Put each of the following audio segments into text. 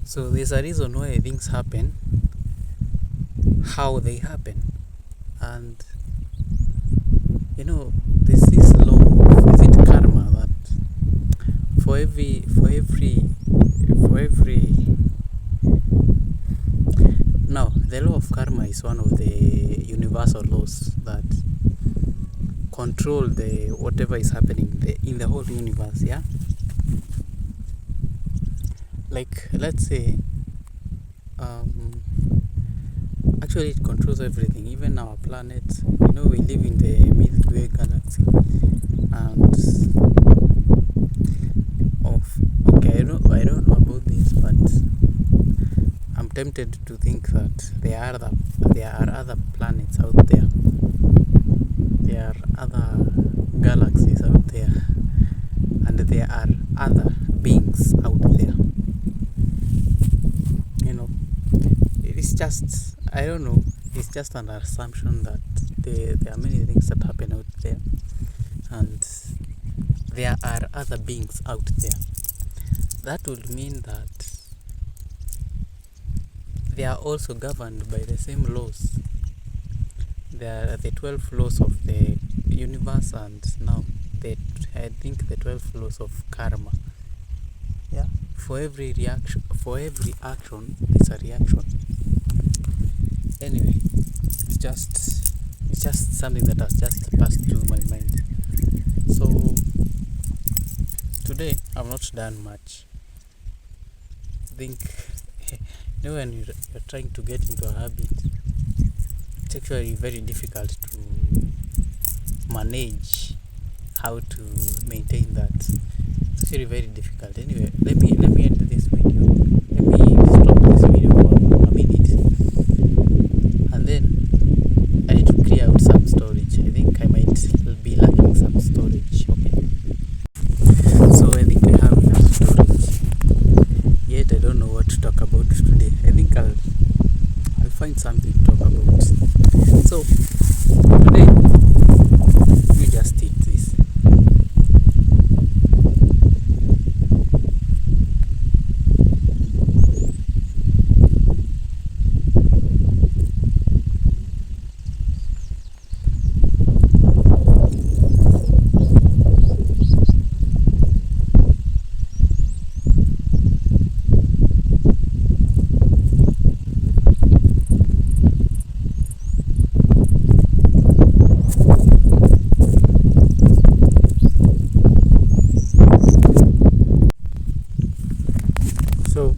So there's a reason why things happen, how they happen, and there's this law, is it karma, that for every no, the law of karma is one of the universal laws that control the whatever is happening in the whole universe. Yeah, like let's say actually it controls everything, even our planet. We live in the Milky Way galaxy, and okay, I don't know about this, but I'm tempted to think that there are other planets out there. There are other galaxies out there, and there are other beings out there. It's just, I don't know, it's just an assumption that there are many things that happen out there, and there are other beings out there. That would mean that they are also governed by the same laws. There are the 12 laws of the universe, and now I think the 12 laws of karma. Yeah. For every action, there's a reaction. Anyway, it's just something that has just passed through my mind. So today I've not done much. I think when you're trying to get into a habit, it's actually very difficult to manage how to maintain that. It's actually very difficult. Anyway, let me end this video. Let me stop this video for a minute, and then I need to clear out some storage. I think I might be lacking some storage. Okay. So I think I have enough storage. Yet I don't know what to talk about today. I think I'll find something to talk about. So today we just eat this. So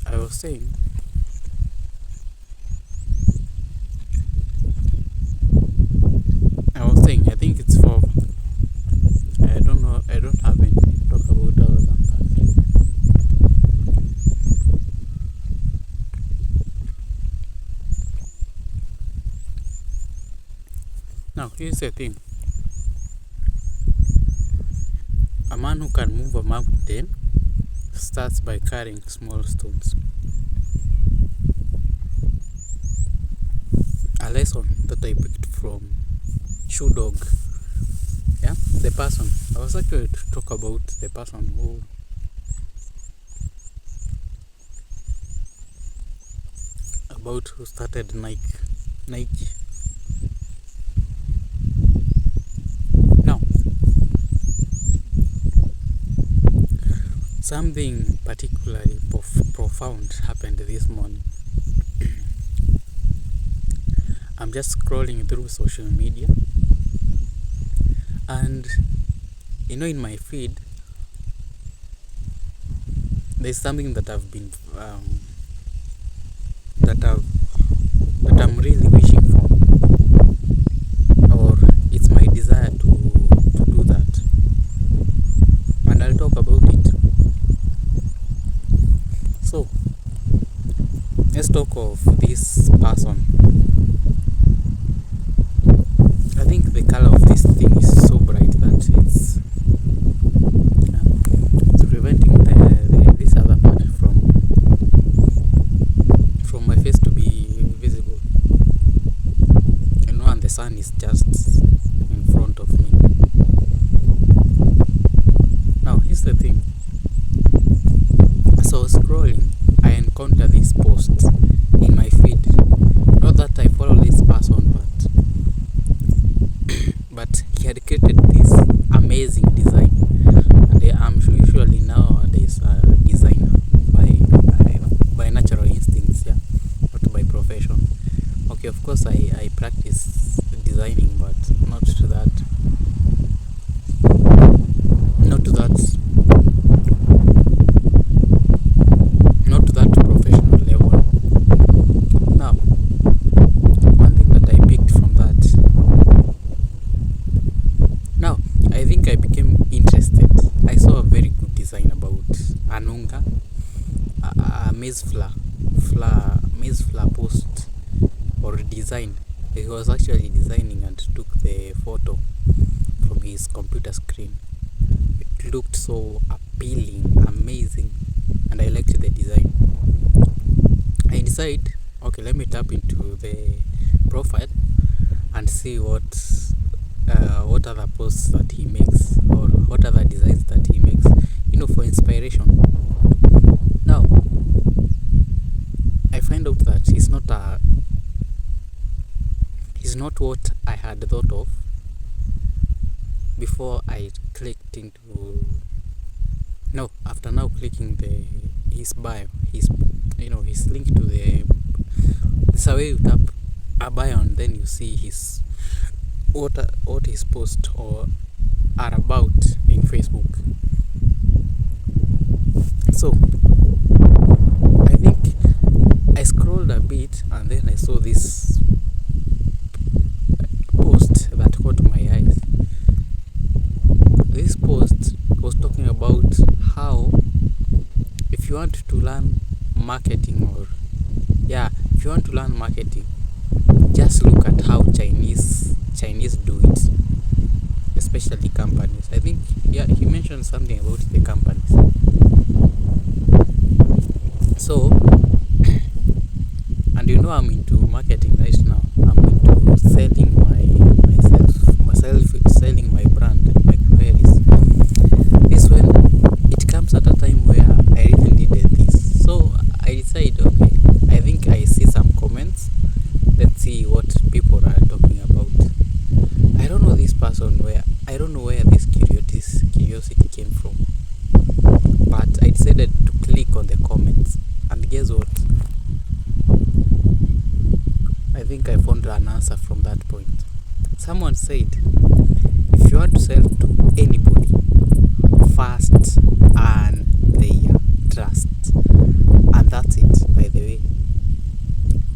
I was saying, I think it's 4. I don't know, I don't have anything to talk about other than that. Now here's the thing. A man who can move a mountain starts by carrying small stones. A lesson that I picked from Shoe Dog. Yeah, the person. I was actually to talk about the person who started Nike. Now, something particularly profound happened this morning. I'm just scrolling through social media, and in my feed there's something that I've been that I'm really wishing for, or it's my desire to do that, and I'll talk about it. So let's talk of this person. I think the color of this thing is so bright that it's preventing this other part from my face to be visible. And the sun is just in front of me. encounter these posts in my feed. Not that I follow this person, but he had created this amazing design, and I'm usually nowadays a designer by natural instincts, yeah, not by profession. Okay, of course I practice designing, but not to that professional level. Now, one thing that I picked from that, now I think I became interested. I saw a very good design about Anunga, a maize flour post or design. He was actually designing and took the photo from his computer screen. It looked so appealing, amazing, and I liked the design. I decided, okay, let me tap into the profile and see what other posts that he makes, or what other designs that he makes, for inspiration. Now, I find out that he's not what I had thought of before I clicked into. No, after now clicking his bio, his link to the. It's a way you tap a bio and then you see his what his posts or are about in Facebook. So I think I scrolled a bit and then I saw this post that caught my eyes. This post was talking about how if you want to learn marketing, just look at how Chinese do it, especially companies. I think he mentioned something about the companies. So, and I'm into marketing right now. I'm into selling selling my brand and my queries. This when it comes at a time where I really needed this. So I decided, okay, I think I see some comments. Let's see what people are talking about. I don't know this person I don't know where this curiosity came from. But I decided to click on the comments, and guess what? I think I found an answer from that point. Someone said, if you want to sell to anybody, first earn their trust. And that's it, by the way.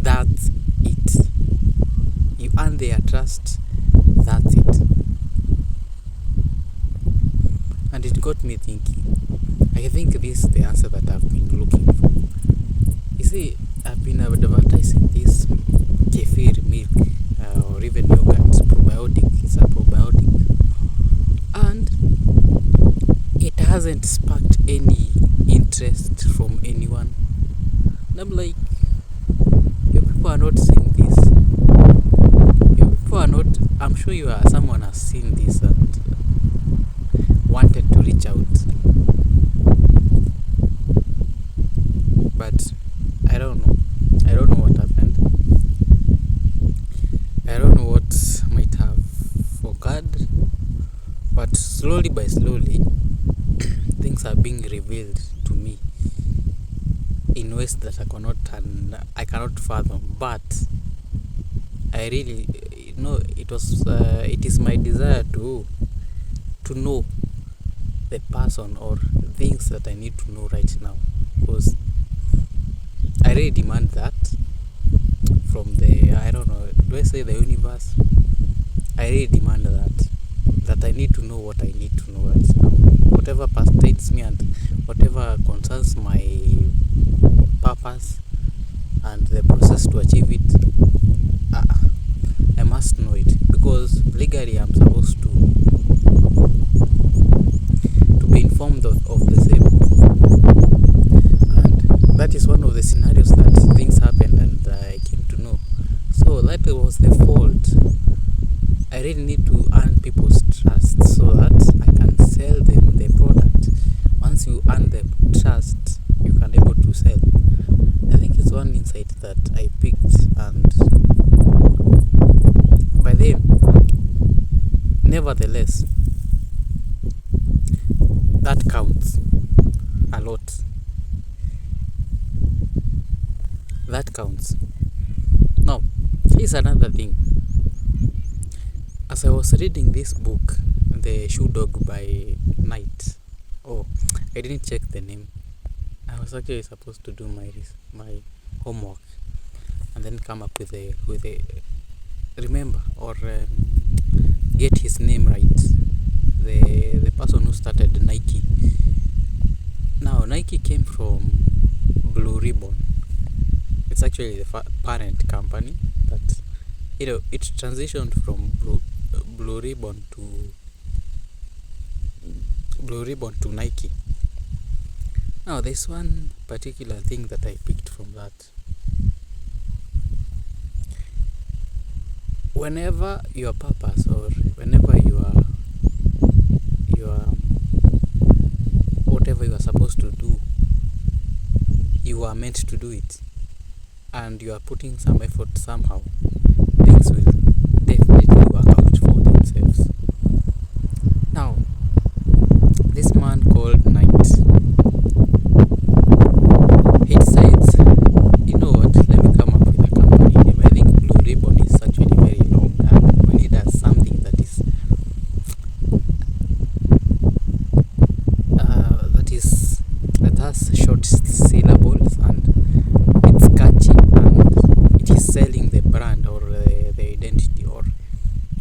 That's it. You earn their trust, that's it. And it got me thinking. I think this is the answer that I've been looking for. You see, I've been advertising this kefir milk or even yogurt, probiotic. It's a probiotic. And it hasn't sparked any interest from anyone. And I'm like, you people are not seeing this. You people are not. I'm sure someone has seen this and wanted to reach out. But I don't know. I don't know what happened. I don't know what might have occurred. But slowly by slowly, things are being revealed to me in ways that I cannot fathom. But I really, it is my desire to know the person or things that I need to know right now, because I really demand that from I don't know, do I say the universe? I really demand that I need to know what I need to know right now. Whatever pertains me and whatever concerns my purpose and the process to achieve it, I must know it, because legally I'm supposed to be informed of the same. And that is one of the scenarios that things happened and I came to know. So that was the fault. I really need to earn people's trust so that I can sell them the product. Once you earn the trust, you can able to sell. nevertheless, that counts a lot. That counts. Now, here's another thing. As I was reading this book, The Shoe Dog by Knight. Oh, I didn't check the name. I was actually supposed to do my homework and then come up with a remember or get his name right. The person who started Nike. Now Nike came from Blue Ribbon. It's actually the parent company, but it transitioned from Blue Ribbon to Nike. Now there's one particular thing that I picked from that. Whenever your purpose or whenever you are whatever you are supposed to do, you are meant to do it, and you are putting some effort somehow, things will definitely work out for themselves. Now, this man called Knight, he decides, you know what, let me come up with a company name. I think Blue Ribbon is actually very long, and when he does something that has short syllables and it's catchy and it is selling the brand or the identity or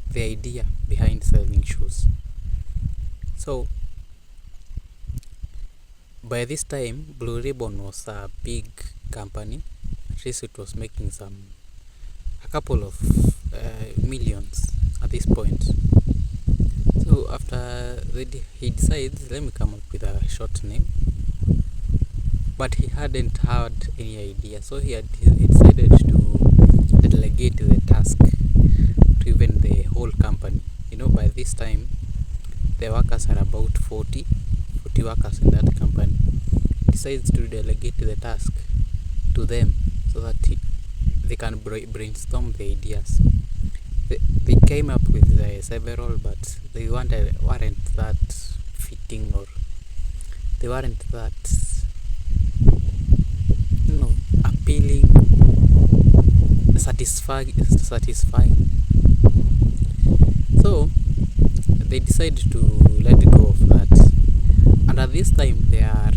the idea behind selling shoes. So by this time, Blue Ribbon was a big company. At least it was making a couple of millions at this point. So after he decides, let me come up with a short name. But he hadn't had any idea, so he decided to delegate the task to even the whole company. By this time, the workers are about 40 workers in that company. He decides to delegate the task to them so that they can brainstorm the ideas. They came up with several, but they weren't that fitting, or they weren't that appealing, satisfying. So they decide to let go of that. And at this time there are,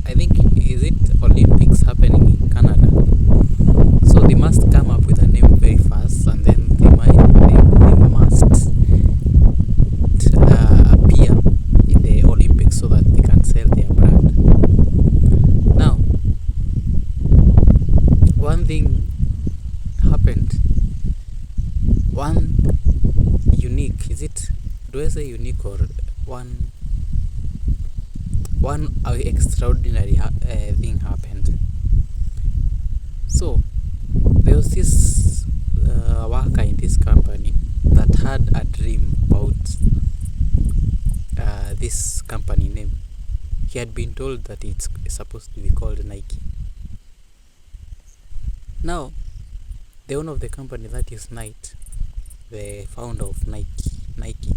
I think, is it Olympics happening in Canada? So they must come up with a name very fast, and then they must appear in the Olympics so that they can sell their brand. Now, one thing happened. One unique, do I say unique, or one extraordinary thing happened. So there was this worker in this company that had a dream about this company name. He had been told that it's supposed to be called Nike. Now, the owner of the company, that is Knight, the founder of Nike,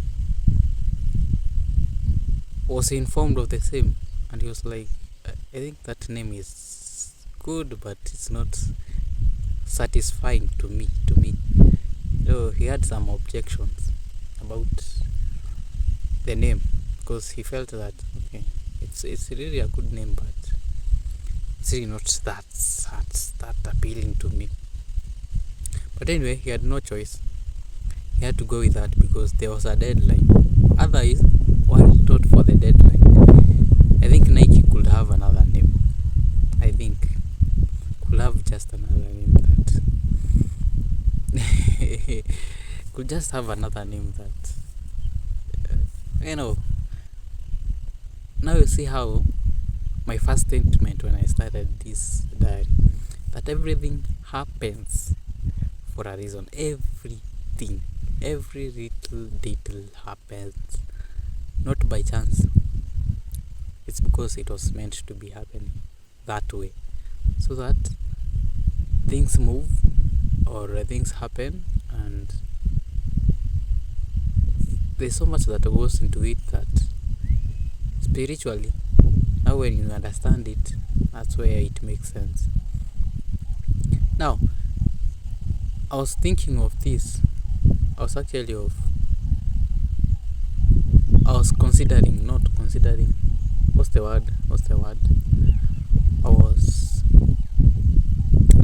was informed of the same, and he was like, I think that name is good, but it's not satisfying to me. So he had some objections about the name, because he felt that it's really a good name, but it's really not that appealing to me. But anyway, he had no choice. He had to go with that because there was a deadline. Otherwise, were it not for the deadline, I think Nike could have another name. Could have just another name that could just have another name that now you see how my first statement when I started this diary, that everything happens for a reason. Every little detail happens not by chance. It's because it was meant to be happening that way, so that things move or things happen, and there's so much that goes into it that spiritually, now when you understand it, that's where it makes sense. Now, I was thinking of this. I was considering, not considering. What's the word? I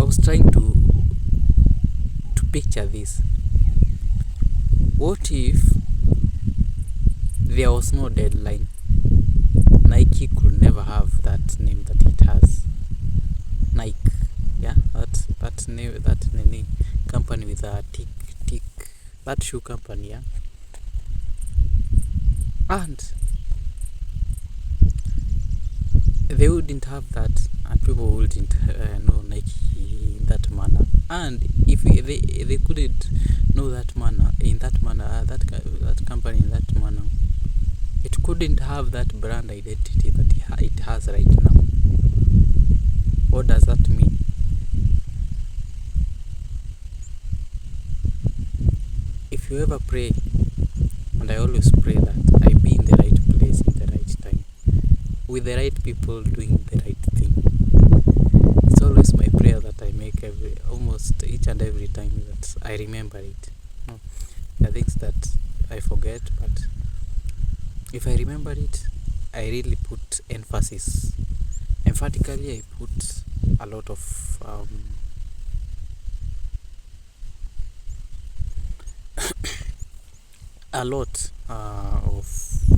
was trying to picture this. What if there was no deadline? Nike could never have that name that it has. Nike, yeah, that name, company with a tick, that shoe company, yeah. And they wouldn't have that, and people wouldn't know Nike in that manner. And if they couldn't know that manner, that company in that manner, it couldn't have that brand identity that it has right now. What does that mean? If you ever pray, and I always pray that I be in the right place in the right time, with the right people doing the right thing. It's always my prayer that I make almost each and every time that I remember it. The things that I forget, but if I remember it, I really put emphasis. Emphatically, I put a lot of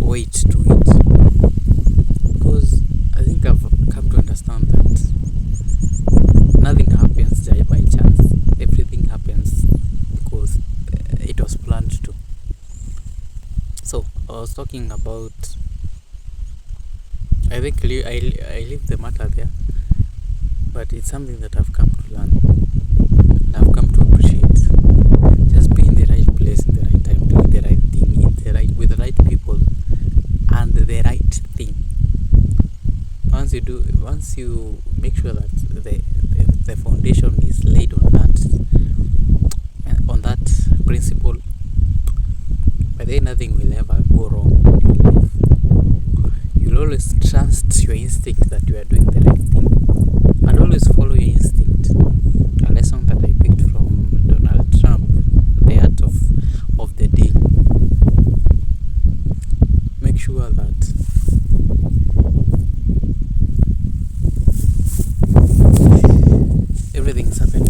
weight to it, because I think I've come to understand that nothing happens by chance. Everything happens because it was planned to. So I was talking about, I think I leave the matter there, but it's something that I've come to learn and I've come to appreciate. Just be in the right place in the right time, doing the right thing with the right people and the right thing. Once you make sure that the foundation is laid on that principle, by then nothing will ever go wrong in your life. You'll always trust your instinct that you are doing the right thing, and always follow your instinct. A lesson that I picked from Donald Trump, The Art of the Deal. Make sure that everything is happening.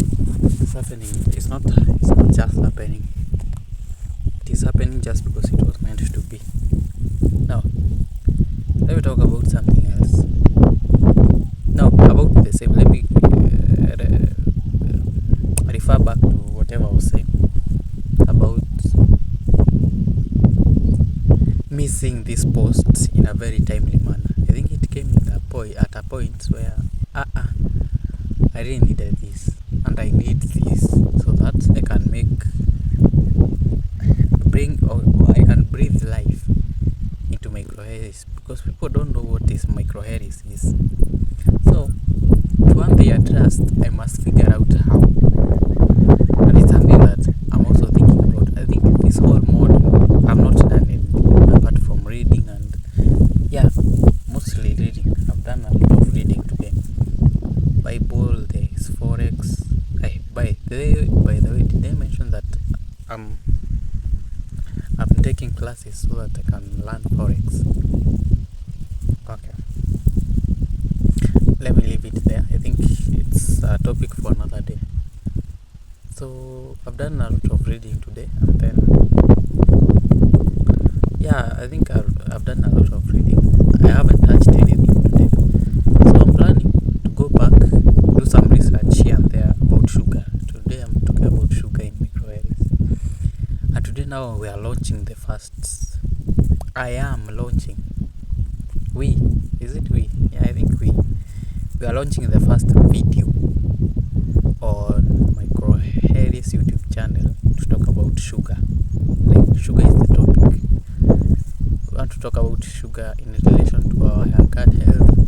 It's not just happening. It is happening just because it was meant to be. Now, let me talk about something else. Now, about the same, let me refer back to whatever I was saying about missing this post in a very timely manner. I think it came at a point where I really needed this, and I need this so that I can I can breathe life into microherries, because people don't know what this microherries is. So to earn their trust, I must figure out how, and it's something that I'm also thinking about. I think this whole model, I've not done anything apart from reading, and mostly reading. I've done a lot of reading today. Bible, there is Forex. By the way, did I mention that I'm taking classes so that I can learn Forex? Okay. Let me leave it there. I think it's a topic for another day. So I've done a lot of reading today, and then I think I've done a lot of reading. I haven't touched anything today, so I'm planning to go back, do some research here and there about sugar. Today I'm talking about sugar in microareas, and today now we are launching the first. I am launching. Is it we? Yeah, I think we are launching the first video on microareas YouTube channel to talk about sugar. Like, sugar is the topic. We want to talk about sugar in relation to our gut health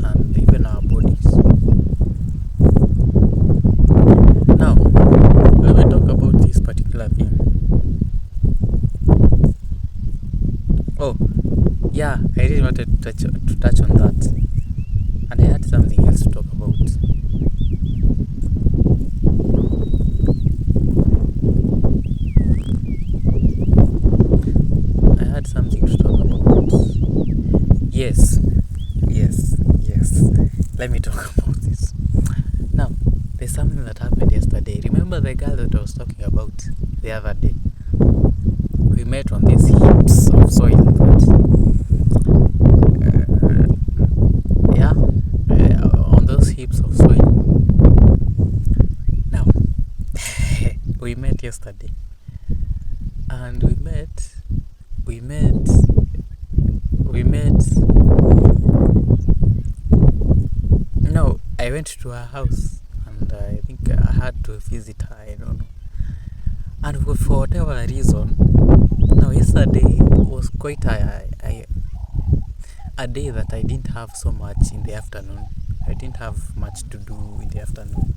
and even our bodies. Now, let me talk about this particular thing. Oh, yeah, I really wanted to touch on that, and I had something else to talk about. I had something to talk about. Yes, yes. Let me talk about this. Now, there's something that happened yesterday. Remember the girl that I was talking about the other day? We met on these heaps of soil on those heaps of soil. Now, we met yesterday, and we met. No, I went to her house, and I think I had to visit her. I don't know. And for whatever reason, now yesterday was quite a day that I didn't have so much in the afternoon. I didn't have much to do in the afternoon.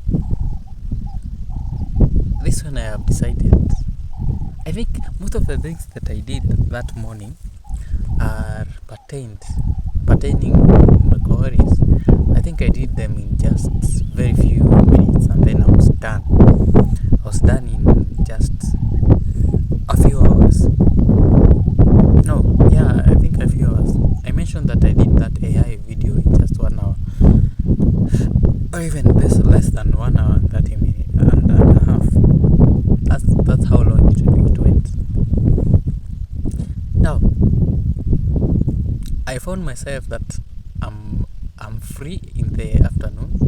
This one I have decided. I think most of the things that I did that morning are pertaining Makoris. I think I did them in just very few minutes, and then I was done. I was done in just a few hours. No, yeah, I think a few hours. I mentioned that I did that AI video in just 1 hour, or even less than 1 hour and 30 minutes and a half. That's how long it went. Now, I found myself that I'm free in the afternoon,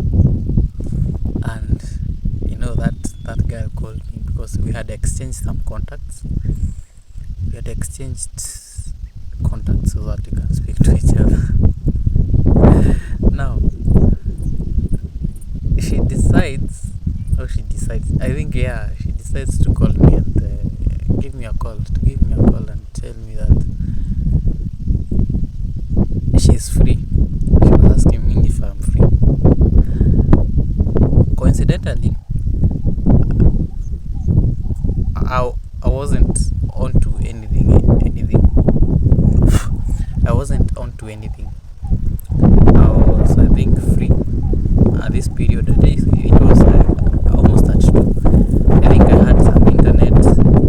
and that girl called me because we had exchanged some contacts. We had exchanged contacts so that we can speak to each other. Now, she decides, I think, she decides to call me and give me a call and tell me that she's free. She was asking me if I'm free. Coincidentally, I wasn't on to anything. I wasn't on to anything. I was, I think, free at this period. It was almost at 2. I think I had some internet.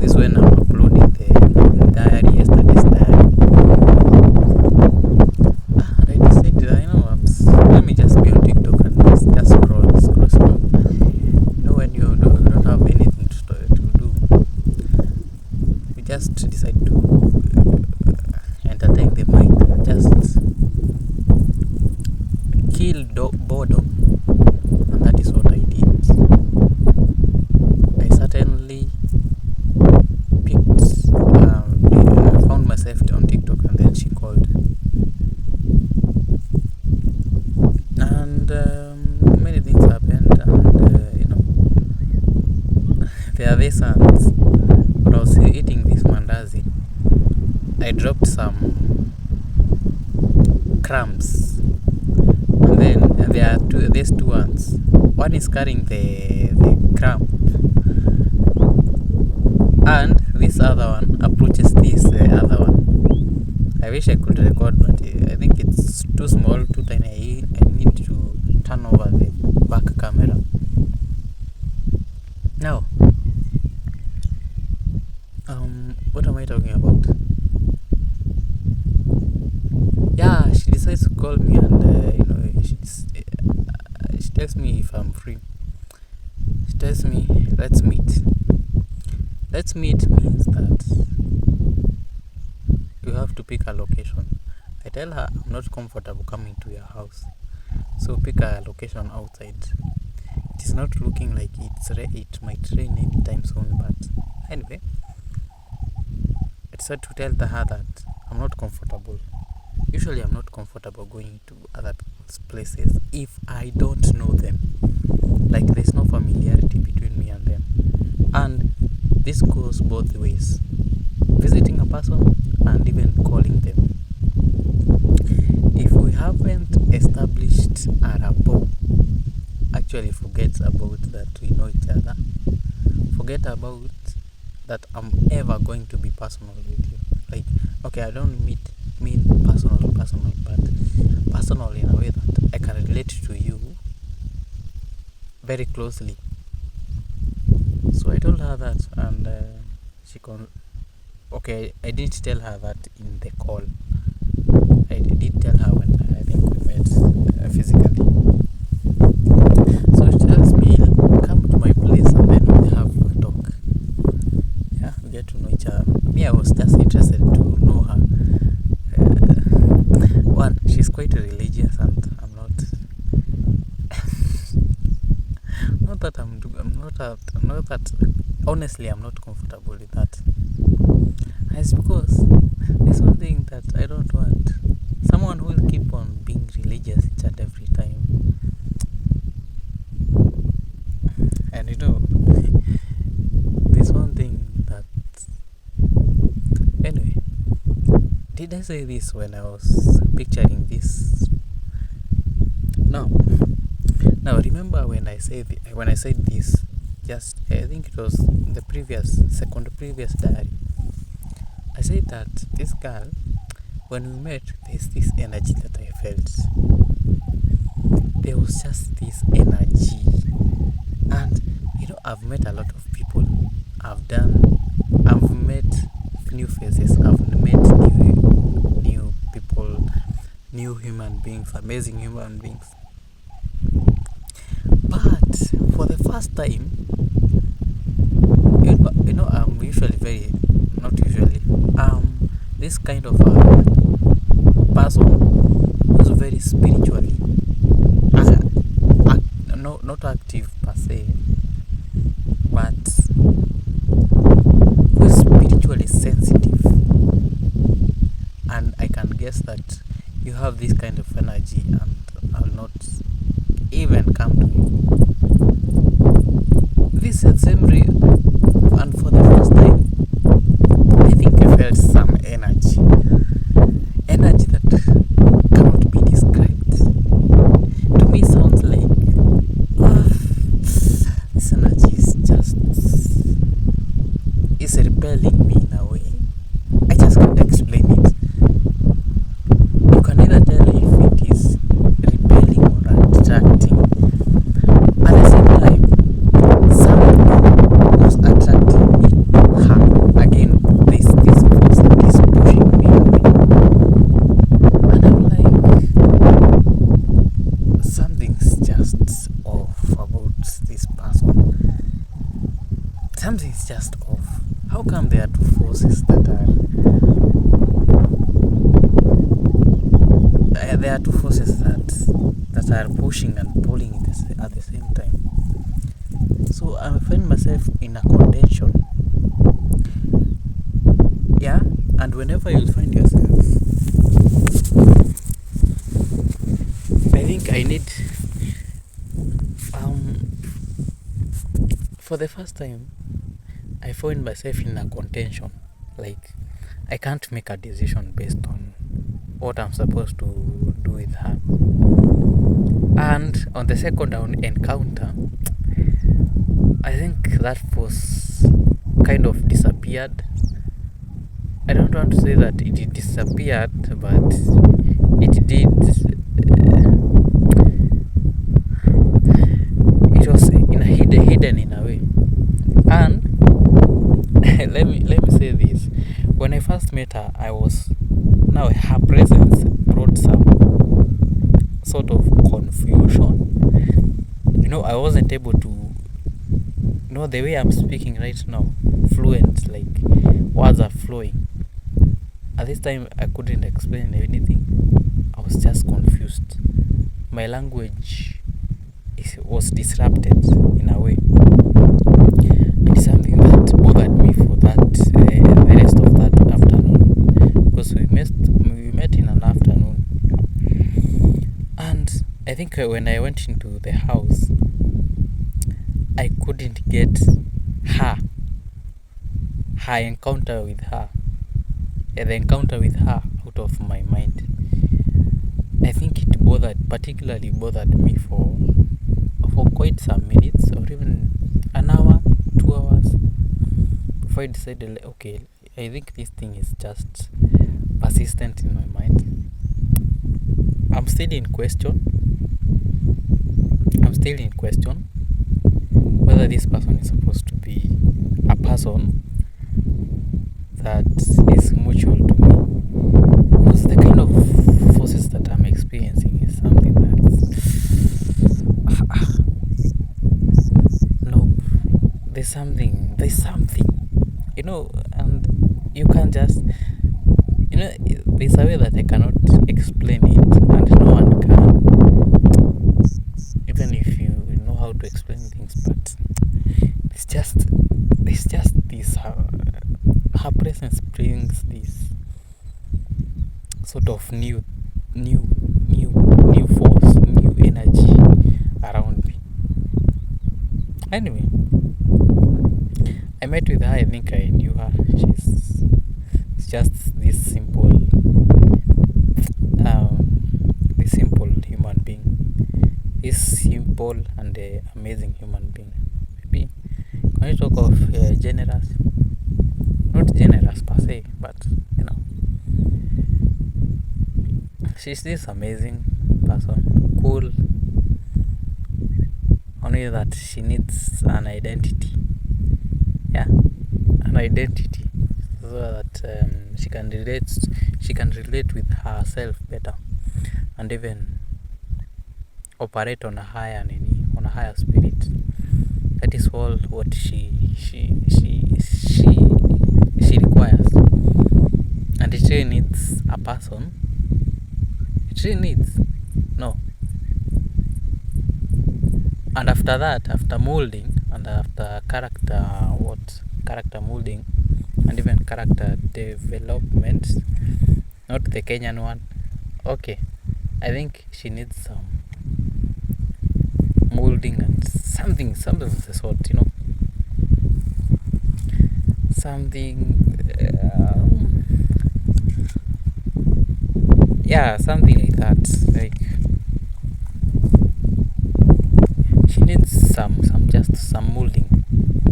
This when I'm uploading the diary, yesterday's diary. And I decided, let me just be on TikTok and just scroll. When you don't have anything to do, you just decide to entertain the mind. Just kill boredom, and that is what I did. I certainly found myself on TikTok, and then she called, and many things happened, and there are these sons. When I was eating this mandazi, I dropped some crumbs, and then there's two ants. One is carrying the crumb, and this other one approaches this other one. I wish I could record, but I think it's too small, too tiny. I need to turn over the back camera. Now, what am I talking about? Yeah, she decides to call me, and she tells me if I'm free. She tells me, let's meet. Let's meet means that you have to pick a location. I tell her I'm not comfortable coming to your house, so pick a location outside. It is not looking like it might rain anytime soon, but anyway, I decided to tell her that I'm not comfortable. Usually I'm not comfortable going to other people's places if I don't know them. Like, there's no familiarity between me and them. And this goes both ways. Visiting a person and even calling them. If we haven't established a rapport, actually forget about that we know each other. Forget about that I'm ever going to be personal with you. Like, okay, I don't mean personal, but personal in a way that I can relate to you very closely. So I told her that, and okay, I didn't tell her that in the call. I did tell her when I think we met physically. So she tells me, come to my place and then we have a talk. Yeah, we get to know each other. Me, I was just interested to know her. One, she's quite religious, and I'm not. Not that. Honestly, I'm not comfortable with that. And it's because there's one thing that I don't want. Someone who will keep on being religious each and every time. And there's one thing that. Anyway, did I say this when I was picturing this? No. Now remember when I said this, just I think it was the previous diary. I said that this girl, when we met, there's this energy that I felt. There was just this energy, and I've met a lot of people. I've met new faces. I've met new people, new human beings, amazing human beings. But for the first time, I'm usually this kind of a person who's very spiritually, not active per se, but who's spiritually sensitive. And I can guess that you have this kind of energy, and I'll not even come to you. This is and for the first time, I think I felt some energy that cannot be described. To me, sounds like this energy is repelling me in a way. I just can't explain it. You can either tell if it is repelling or attracting. At the same time, something was attracting me. Again, this force that is pushing me away. And I'm like, something's just off about this person. Something's just off. How come there are two forces that are pushing and pulling at the same time? So I find myself in a contention. Yeah, and whenever you'll find yourself, I think I need for the first time I find myself in a contention. Like, I can't make a decision based on what I'm supposed to do with her. And on the second encounter, I think that force kind of disappeared. I don't want to say that it disappeared, but it did. It was hidden in a way. And let me say this: when I first met her, her presence brought some sort of confusion. I wasn't able to the way I'm speaking right now, fluent, like words are flowing. At this time I couldn't explain anything. I was just confused. My language was disrupted in a way. And it's something that bothered me for the rest of that afternoon, because we met in an afternoon. And I think when I went into the house, I couldn't get her encounter with her, the encounter with her out of my mind. I think it particularly bothered me for quite some minutes, or even an hour, 2 hours, before I decided, okay, I think this thing is just persistent in my mind. I'm still in question whether this person is supposed to be a person that is mutual to me, because the kind of forces that I'm experiencing is something that's no, there's something, and you can't just, there's a way that I cannot explain it, and no one can, even if you know how to explain things. But it's just this, her presence brings this sort of new force, new energy around me. Anyway, I met with her. I think I knew her. She's just this simple human being, this simple and amazing human being. Maybe when you talk of generous, not generous per se, but she's this amazing person, cool. Only that she needs an identity, so that she can relate with herself better, and even operate on a higher spirit. That is all what she requires, and it really needs a person. It really needs and after that, after molding, and after character molding, and even character development, not the Kenyan one. Okay, I think she needs some molding and something of the sort, something something like that. Like, she needs some molding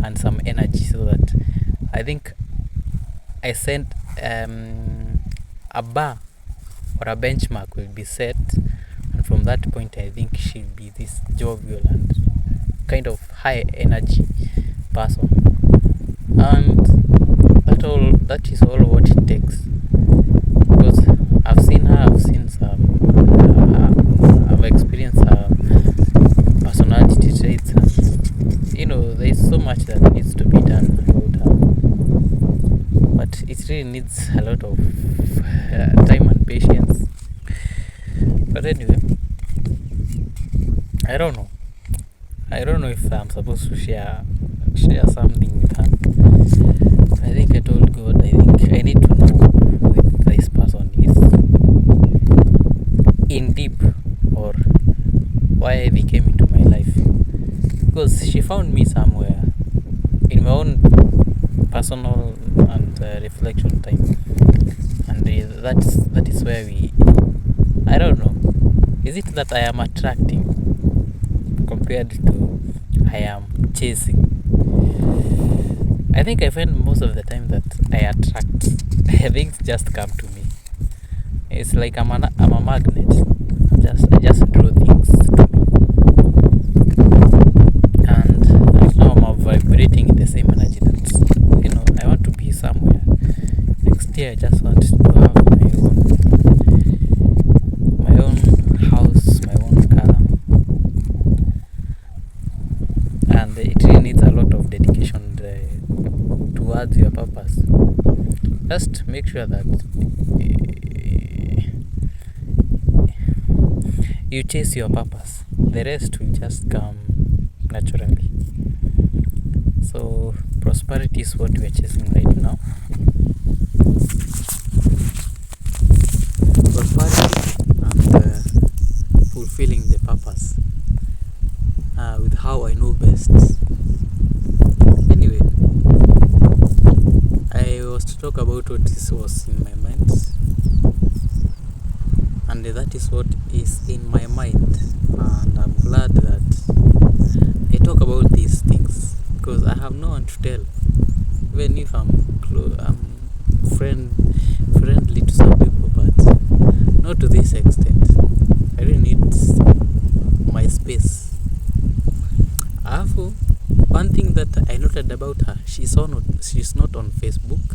and some energy, so that I think I sent a bar or a benchmark will be set, and from that point I think she'll be this jovial and kind of high energy person, and that is all what it takes. Because I've seen I've experienced her personality traits, and there's so much that needs to be done about her, but it really needs a lot of time and patience. But anyway, I don't know if I'm supposed to share something with her. I think I told God, I think I need to know who this person is in deep, or why they came into my life, because she found me somewhere in my own personal and reflection time, and that is where I don't know, is it that I am attracting compared to I am chasing? I think I find most of the time that I attract. Things just come to me. It's like I'm a magnet. I just draw things to me, and right now I'm vibrating in the same energy that I want to be somewhere. Next year I just want to have my own house, my own car, and it really needs a lot of dedication towards your purpose. Just make sure that you chase your purpose. The rest will just come naturally. So prosperity is what we are chasing right now. Prosperity and fulfilling the purpose with how I know best. Anyway, I was to talk about what this was in my mind, and that is what is in my mind, and I'm glad that I talk about these things, because I have no one to tell, even if I'm friendly to some people. not to this extent. I really need my space. Alafu, one thing that I noted about her, she's not on Facebook.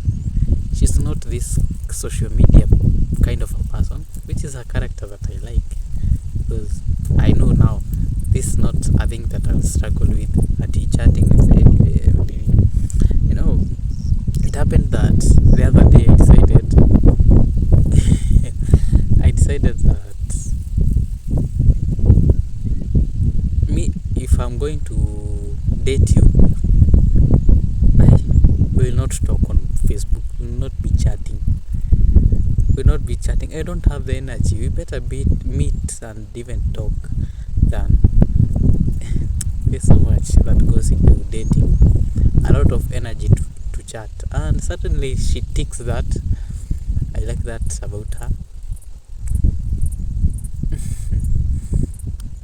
She's not this social media kind of a person, which is a character that I like, because I know now this is not a thing that I'll struggle with at chatting with anybody. You know, it happened that the other day I decided that me, if I'm going to date you, I will not talk on Facebook, will not be chatting. I don't have the energy. We better meet and even talk than there's so much that goes into dating. A lot of energy to chat, and certainly she ticks that. I like that about her.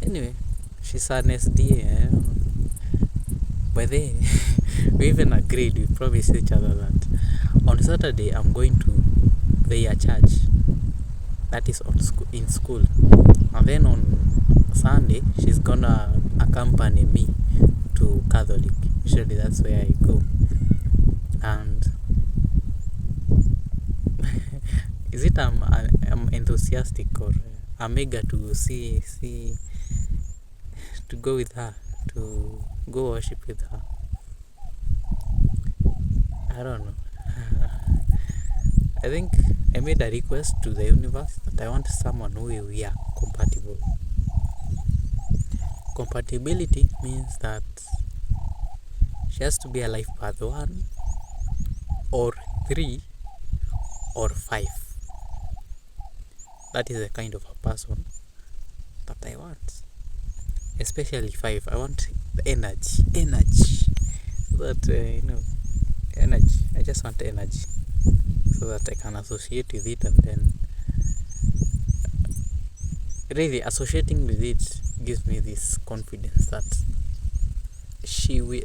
Anyway, she's an SDA. By the way, we even agreed, we promised each other that on Saturday I'm going to their church, that is in school, and then on Sunday she's gonna accompany me to Catholic. Usually that's where I go. And is it I'm enthusiastic or I'm eager to see to go with her, to go worship with her? I don't know. I think I made a request to the universe that I want someone who we are compatible. Compatibility means that she has to be a life path 1 or 3 or 5. That is the kind of a person that I want. Especially 5. I want energy. That energy. I just want energy, so that I can associate with it, and then really associating with it gives me this confidence that she will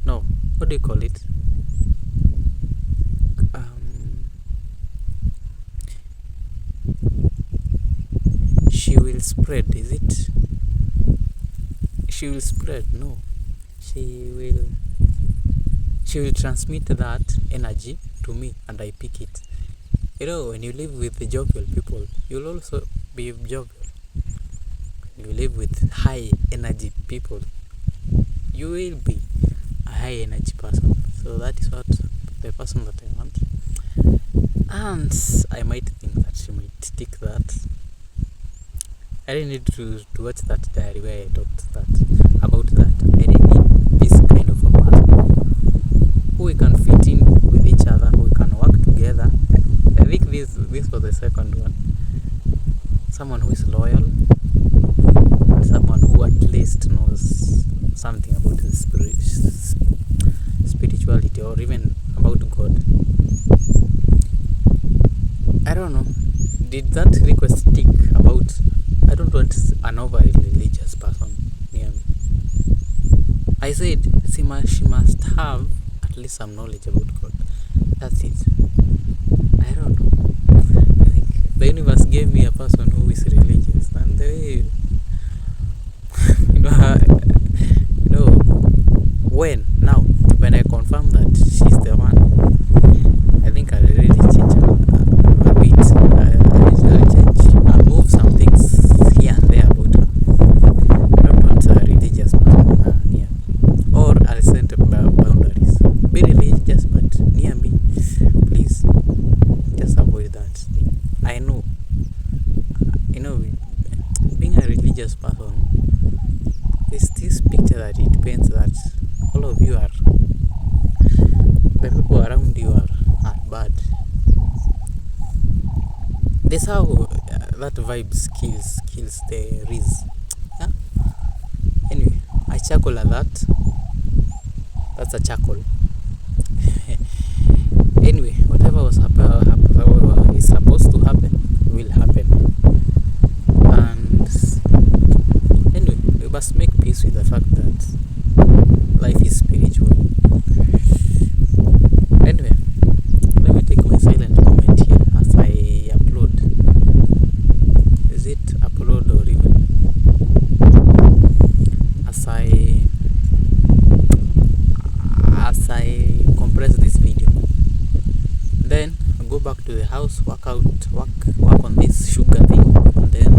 no, what do you call it? She will spread, is it? She will spread, no. She will transmit that energy to me, and I pick it. You know, when you live with the jovial people, you'll also be jovial. When you live with high energy people, you will be a high energy person. So that is what the person that I want. And I might think that she might stick that. I didn't need to watch that diary where I talked about that. I didn't need this kind of a person who we can fit in with each other, who we can work together. I think this was the second one. Someone who is loyal, and someone who at least knows something about the spirituality, or even about God. I don't know. Did that request tick about? I don't want an overly religious person near me. I said she must have at least some knowledge about God. That's it. I don't know. I think the universe gave me a person who is religious, and the way when I confirm that she's the one, I think I'll really change a bit. I'll change. I'll move some things here and there about her. I don't want a religious person near me. Or I'll set boundaries. Be religious, but near me, please. Just avoid that thing. I know. Being a religious person is this picture that it paints that all of you are, the people around you are bad. This how that vibe kills the riz. Yeah? Anyway, I chuckle at that. That's a chuckle. Anyway, whatever is supposed to happen will happen. And anyway, we must make peace with the fact that life is spiritual. Anyway, let me take my silent moment here as I upload. Is it upload or even as I compress this video? Then I'll go back to the house, work on this sugar thing, and then